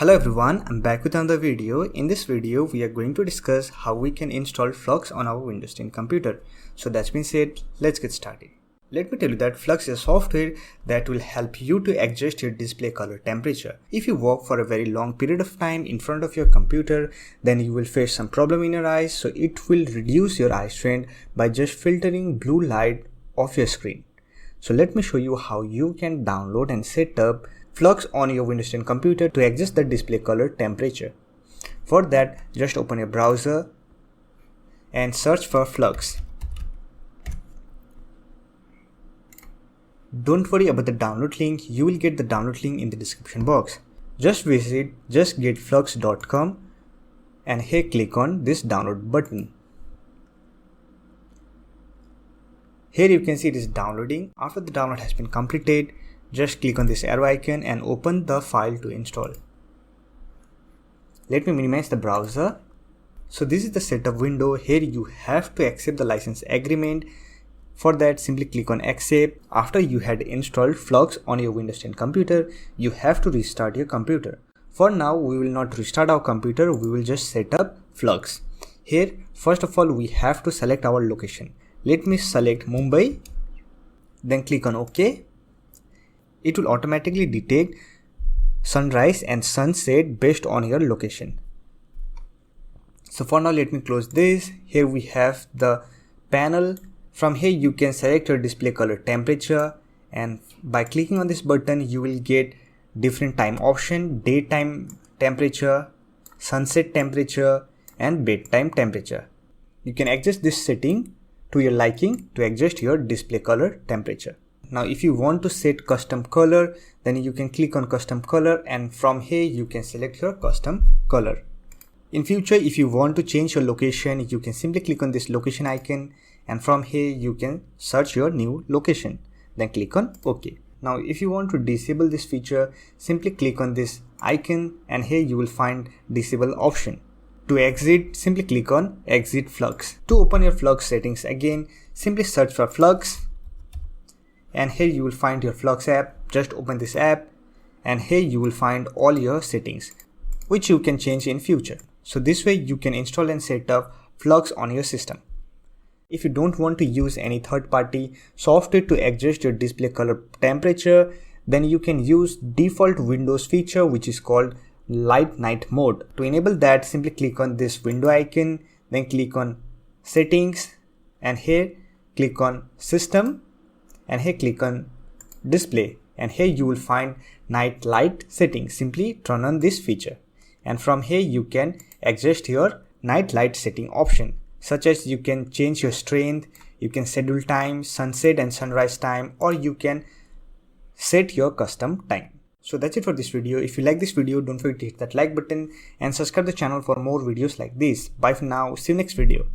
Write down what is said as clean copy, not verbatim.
Hello everyone, I'm back with another video. In this video, we are going to discuss how we can install f.lux on our Windows 10 computer. So that's been said, let's get started. Let me tell you that f.lux is a software that will help you to adjust your display color temperature. If you work for a very long period of time in front of your computer, then you will face some problem in your eyes. So it will reduce your eye strain by just filtering blue light off your screen. So let me show you how you can download and set up f.lux on your Windows 10 computer to adjust the display color temperature. For that, just open your browser and search for f.lux. Don't worry about the download link, you will get the download link in the description box. Just visit justgetflux.com and here click on this download button. Here you can see it is downloading. After the download has been completed, just click on this arrow icon and open the file to install. Let me minimize the browser. So this is the setup window. Here you have to accept the license agreement. For that, simply click on accept. After you had installed f.lux on your Windows 10 computer, you have to restart your computer. For now, we will not restart our computer. We will just set up f.lux. Here, first of all, we have to select our location. Let me select Mumbai. Then click on OK. It will automatically detect sunrise and sunset based on your location. So for now, let me close this. Here we have the panel. From here you can select your display color temperature, and by clicking on this button you will get different time option: daytime temperature, sunset temperature and bedtime temperature. You can adjust this setting to your liking to adjust your display color temperature. Now if you want to set custom color, then you can click on custom color, and from here you can select your custom color. In future, if you want to change your location, you can simply click on this location icon, and from here you can search your new location. Then click on OK. Now if you want to disable this feature, simply click on this icon and here you will find disable option. To exit, simply click on exit f.lux. To open your f.lux settings again, simply search for f.lux. And here you will find your f.lux app. Just open this app and here you will find all your settings which you can change in future. So this way you can install and set up f.lux on your system. If you don't want to use any third-party software to adjust your display color temperature, then you can use default Windows feature which is called light night mode. To enable that, simply click on this window icon, then click on settings and here click on system and here click on display, and here you will find night light settings. Simply turn on this feature, and from here you can adjust your night light setting option, such as you can change your strength, you can schedule time, sunset and sunrise time, or you can set your custom time. So that's it for this video. If you like this video, don't forget to hit that like button and subscribe the channel for more videos like this. Bye for now. See you next video.